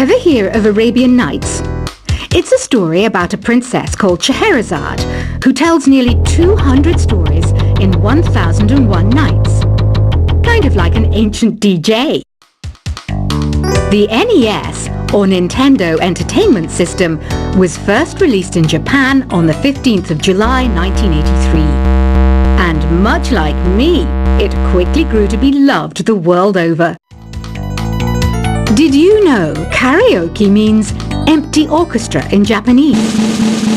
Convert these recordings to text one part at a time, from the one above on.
Ever hear of Arabian Nights? It's a story about a princess called Scheherazade who tells nearly 200 stories in 1001 nights. Kind of like an ancient DJ. The NES, or Nintendo Entertainment System, was first released in Japan on the 15th of July 1983. And much like me, it quickly grew to be loved the world over. Did you know karaoke means empty orchestra in Japanese?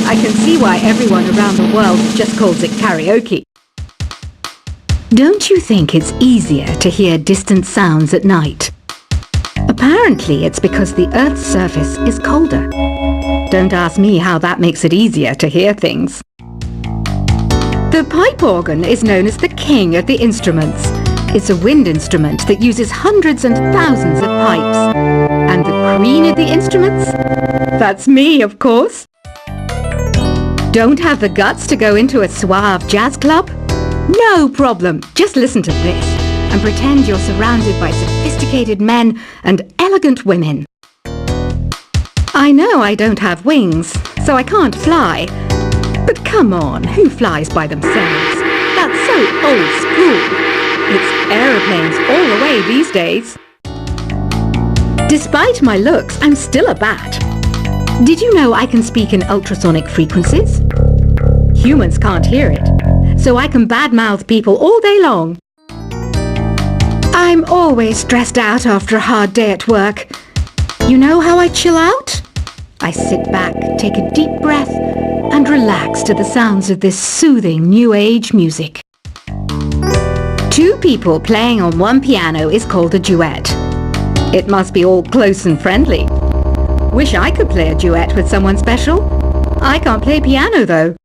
I can see why everyone around the world just calls it karaoke. Don't you think it's easier to hear distant sounds at night? Apparently it's because the Earth's surface is colder. Don't ask me how that makes it easier to hear things. The pipe organ is known as the king of the instruments. It's a wind instrument that uses hundreds and thousands of pipes. And the queen of the instruments? That's me, of course. Don't have the guts to go into a suave jazz club? No problem. Just listen to this and pretend you're surrounded by sophisticated men and elegant women. I know I don't have wings, so I can't fly. But come on, who flies by themselves? That's so old school. It's aeroplanes all the way these days. Despite my looks, I'm still a bat. Did you know I can speak in ultrasonic frequencies? Humans can't hear it, so I can badmouth people all day long. I'm always stressed out after a hard day at work. You know how I chill out? I sit back, take a deep breath, and relax to the sounds of this soothing new age music. Two people playing on one piano is called a duet. It must be all close and friendly. Wish I could play a duet with someone special. I can't play piano though.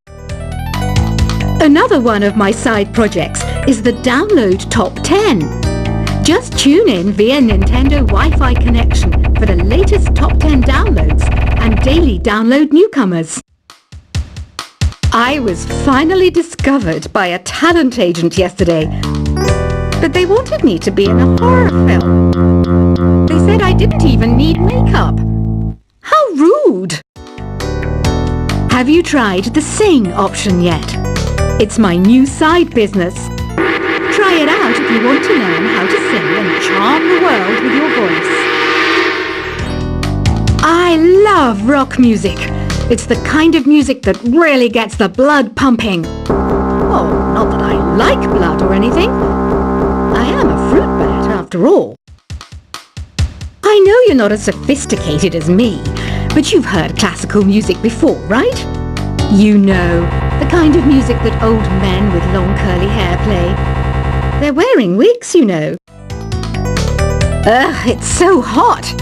Another one of my side projects is the Download Top 10. Just tune in via Nintendo Wi-Fi connection for the latest top 10 downloads and daily download newcomers. I was finally discovered by a talent agent yesterday, but they wanted me to be in a horror film. They said I didn't even need makeup. How rude! Have you tried the Sing option yet? It's my new side business. Try it out if you want to learn how to sing and charm the world with your voice. I love rock music. It's the kind of music that really gets the blood pumping. Oh, not that I like blood or anything. I am a fruit bat after all. I know you're not as sophisticated as me, but you've heard classical music before, right? You know, the kind of music that old men with long curly hair play. They're wearing wigs, you know. Ugh, it's so hot.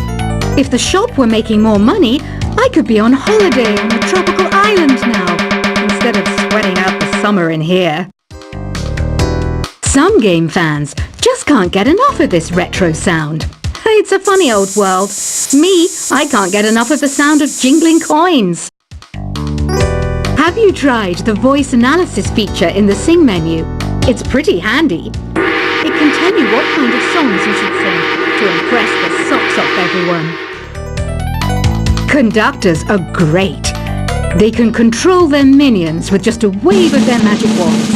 If the shop were making more money, I could be on holiday on a tropical island now, instead of sweating out the summer in here. Some game fans just can't get enough of this retro sound. It's a funny old world. Me, I can't get enough of the sound of jingling coins. Have you tried the voice analysis feature in the Sing menu? It's pretty handy. It can tell you what kind of songs you should sing to impress the socks off everyone. Conductors are great. They can control their minions with just a wave of their magic wands.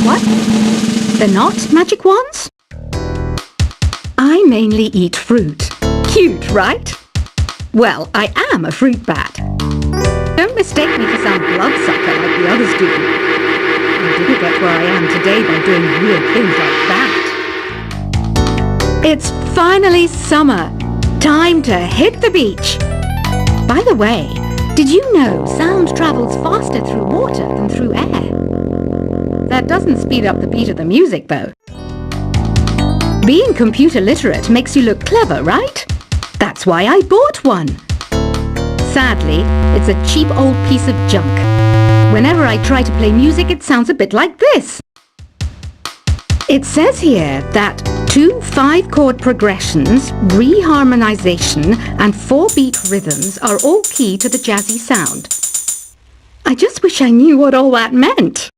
What? They're not magic wands? I mainly eat fruit. Cute, right? Well, I am a fruit bat. Don't mistake me for some bloodsucker like the others do. I didn't get where I am today by doing weird things like that. It's finally summer. Time to hit the beach. By the way, did you know sound travels faster through water than through air? That doesn't speed up the beat of the music, though. Being computer literate makes you look clever, right? That's why I bought one. Sadly, it's a cheap old piece of junk. Whenever I try to play music, it sounds a bit like this. It says here that 2 5-chord progressions, reharmonization, and 4-beat rhythms are all key to the jazzy sound. I just wish I knew what all that meant.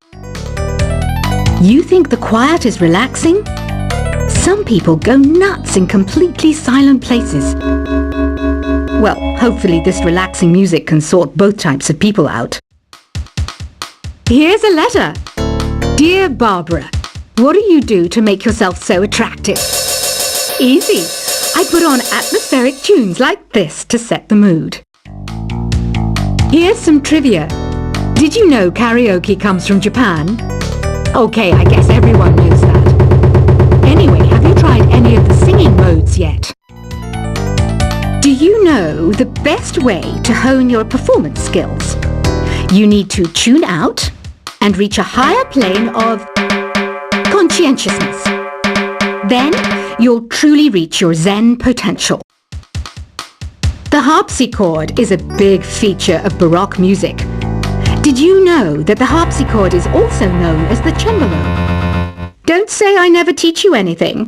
You think the quiet is relaxing? Some people go nuts in completely silent places. Well, hopefully this relaxing music can sort both types of people out. Here's a letter. Dear Barbara, what do you do to make yourself so attractive? Easy. I put on atmospheric tunes like this to set the mood. Here's some trivia. Did you know karaoke comes from Japan? Okay, I guess everyone knows that. Anyway, have you tried any of the singing modes yet? Do you know the best way to hone your performance skills? You need to tune out and reach a higher plane of conscientiousness. Then you'll truly reach your Zen potential. The harpsichord is a big feature of Baroque music. Did you know that the harpsichord is also known as the cembalo? Don't say I never teach you anything.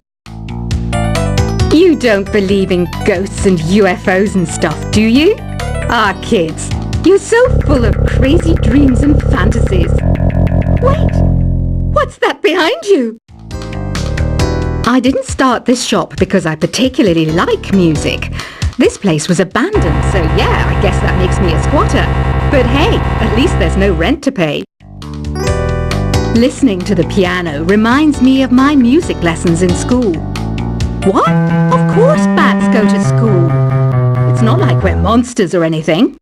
You don't believe in ghosts and UFOs and stuff, do you? Ah, kids, you're so full of crazy dreams and fantasies. Wait, what's that behind you? I didn't start this shop because I particularly like music. This place was abandoned, so yeah, I guess that makes me a squatter. But hey, at least there's no rent to pay. Listening to the piano reminds me of my music lessons in school. What? Of course bats go to school. It's not like we're monsters or anything.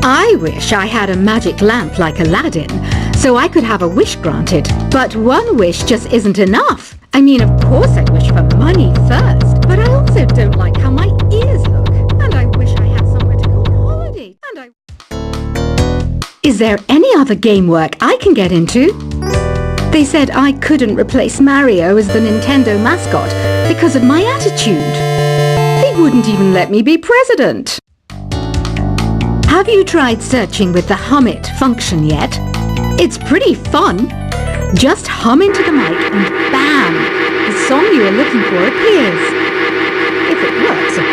I wish I had a magic lamp like Aladdin, so I could have a wish granted. But one wish just isn't enough. I mean, of course I wish for money first, but I also don't like how my ears look. And I wish I had somewhere to go on holiday. Is there any other game work I can get into? They said I couldn't replace Mario as the Nintendo mascot because of my attitude. They wouldn't even let me be president. Have you tried searching with the hum it function yet? It's pretty fun. Just hum into the mic and bam! The song you are looking for appears. If it works, of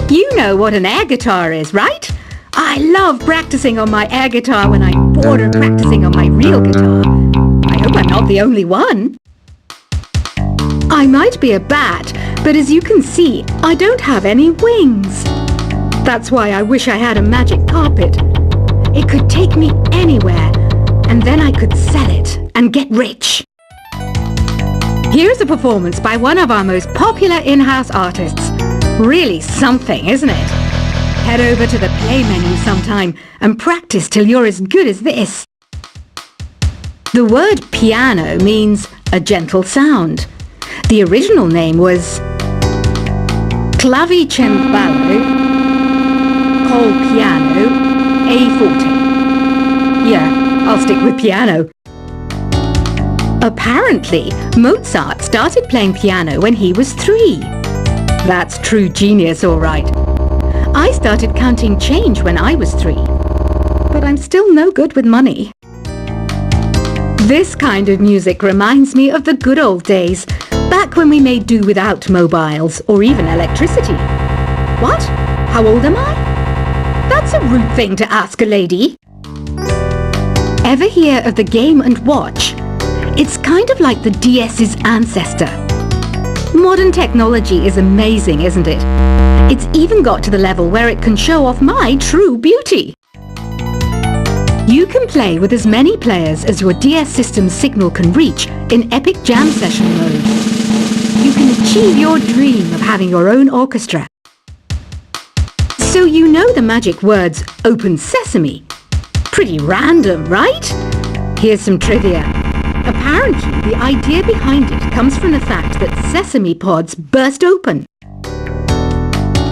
course. You know what an air guitar is, right? I love practicing on my air guitar when I'm bored of practicing on my real guitar. I hope I'm not the only one. I might be a bat, but as you can see, I don't have any wings. That's why I wish I had a magic carpet. It could take me anywhere, and then I could sell it and get rich. Here's a performance by one of our most popular in-house artists. Really something, isn't it? Head over to the play menu sometime and practice till you're as good as this. The word piano means a gentle sound. The original name was clavicembalo col piano a forte. Yeah, I'll stick with piano. Apparently, Mozart started playing piano when he was 3. That's true genius, all right. I started counting change when I was 3, but I'm still no good with money. This kind of music reminds me of the good old days, back when we made do without mobiles or even electricity. What? How old am I? That's a rude thing to ask a lady. Ever hear of the Game & Watch? It's kind of like the DS's ancestor. Modern technology is amazing, isn't it? It's even got to the level where it can show off my true beauty. You can play with as many players as your DS system's signal can reach in epic jam session mode. You can achieve your dream of having your own orchestra. So you know the magic words "Open Sesame." Pretty random, right? Here's some trivia. Apparently, the idea behind it comes from the fact that sesame pods burst open.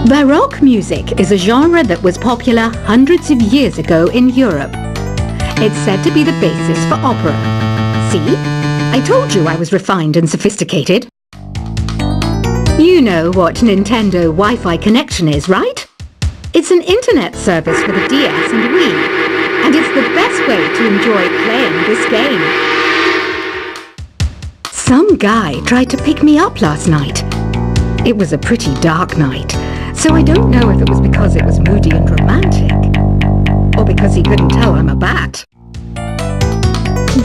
Baroque music is a genre that was popular hundreds of years ago in Europe. It's said to be the basis for opera. See? I told you I was refined and sophisticated. You know what Nintendo Wi-Fi connection is, right? It's an internet service for the DS and Wii, and it's the best way to enjoy playing this game. Some guy tried to pick me up last night. It was a pretty dark night, so I don't know if it was because it was moody and romantic, or because he couldn't tell I'm a bat.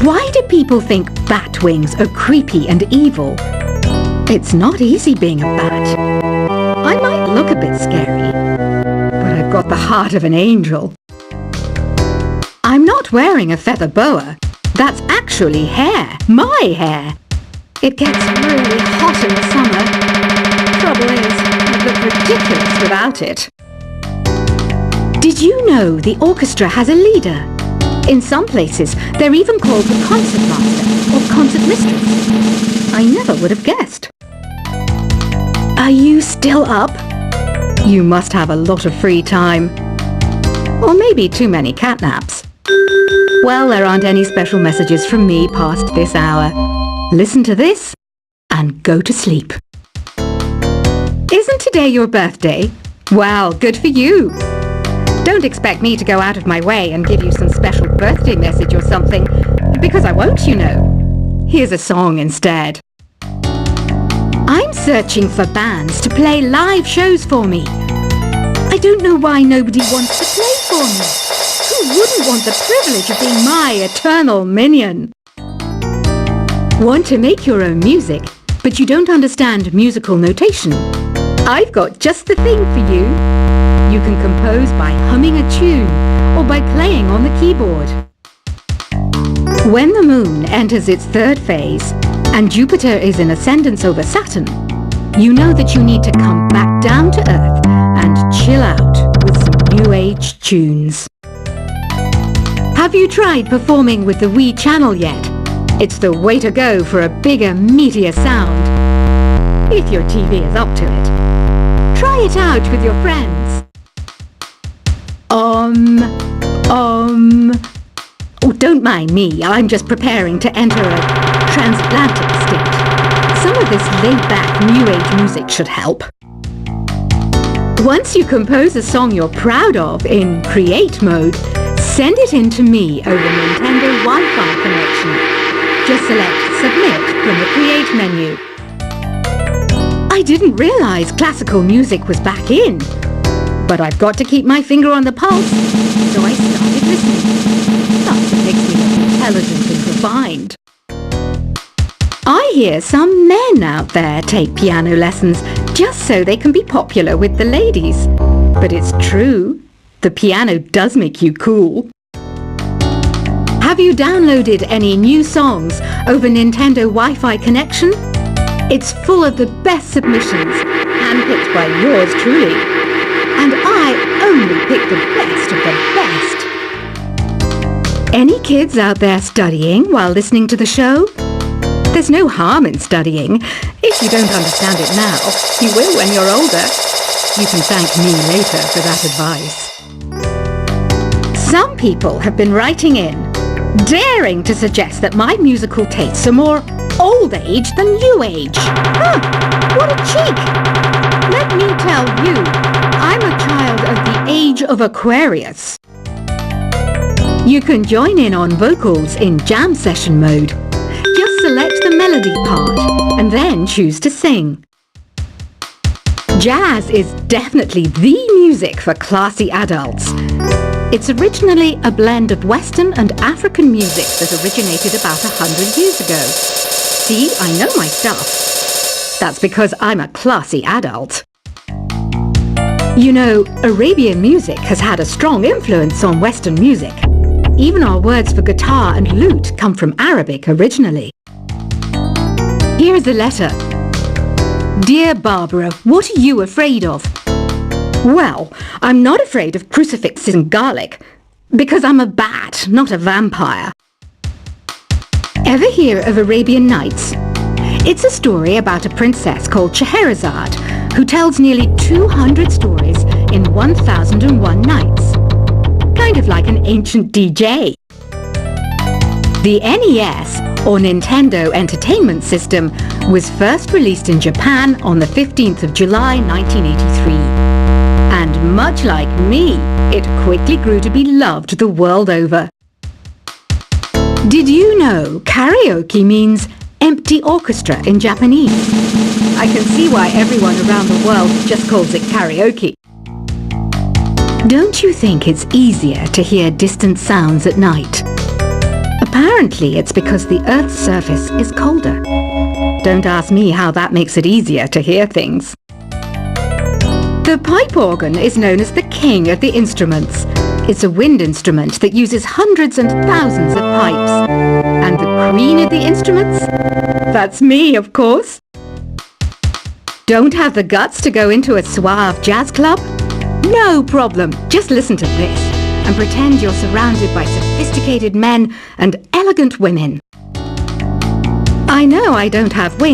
Why do people think bat wings are creepy and evil? It's not easy being a bat. might look a bit scary, but I've got the heart of an angel. I'm not wearing a feather boa. That's actually hair, my hair. It gets really hot in the summer. Trouble is, I'd look ridiculous without it. Did you know the orchestra has a leader? In some places, they're even called the concert master or concert mistress. I never would have guessed. Are you still up? You must have a lot of free time. Or maybe too many catnaps. Well, there aren't any special messages from me past this hour. Listen to this and go to sleep. Isn't today your birthday? Well, good for you. Don't expect me to go out of my way and give you some special birthday message or something, because I won't, you know. Here's a song instead. I'm searching for bands to play live shows for me. I don't know why nobody wants to play for me. Who wouldn't want the privilege of being my eternal minion? Want to make your own music, but you don't understand musical notation? I've got just the thing for you. You can compose by humming a tune or by playing on the keyboard. When the moon enters its third phase and Jupiter is in ascendance over Saturn, you know that you need to come back down to Earth and chill out with some new age tunes. Have you tried performing with the Wii channel yet? It's the way to go for a bigger, meatier sound. If your TV is up to it. Try it out with your friends. Oh, don't mind me. I'm just preparing to enter a transatlantic state. Some of this laid-back New Age music should help. Once you compose a song you're proud of in create mode, send it in to me over Nintendo Wi-Fi connection. Just select Submit from the Create menu. I didn't realize classical music was back in. But I've got to keep my finger on the pulse, so I started listening. That's what makes me look intelligent and refined. I hear some men out there take piano lessons just so they can be popular with the ladies. But it's true, the piano does make you cool. Have you downloaded any new songs over Nintendo Wi-Fi connection? It's full of the best submissions, handpicked by yours truly. And I only pick the best of the best. Any kids out there studying while listening to the show? There's no harm in studying. If you don't understand it now, you will when you're older. You can thank me later for that advice. Some people have been writing in, daring to suggest that my musical tastes are more old age than new age. Huh, what a cheek! Let me tell you, I'm a child of the age of Aquarius. You can join in on vocals in jam session mode. Just select the melody part and then choose to sing. Jazz is definitely the music for classy adults. It's originally a blend of Western and African music that originated about 100 years ago. See, I know my stuff. That's because I'm a classy adult. You know, Arabian music has had a strong influence on Western music. Even our words for guitar and lute come from Arabic originally. Here's a letter. Dear Barbara, what are you afraid of? Well, I'm not afraid of crucifixes and garlic, because I'm a bat, not a vampire. Ever hear of Arabian Nights? It's a story about a princess called Scheherazade, who tells nearly 200 stories in 1001 nights. Kind of like an ancient DJ. The NES, or Nintendo Entertainment System, was first released in Japan on the 15th of July 1983. And much like me, it quickly grew to be loved the world over. Did you know karaoke means empty orchestra in Japanese? I can see why everyone around the world just calls it karaoke. Don't you think it's easier to hear distant sounds at night? Apparently it's because the Earth's surface is colder. Don't ask me how that makes it easier to hear things. The pipe organ is known as the king of the instruments. It's a wind instrument that uses hundreds and thousands of pipes. And the queen of the instruments? That's me, of course. Don't have the guts to go into a suave jazz club? No problem. Just listen to this and pretend you're surrounded by sophisticated men and elegant women. I know I don't have wings.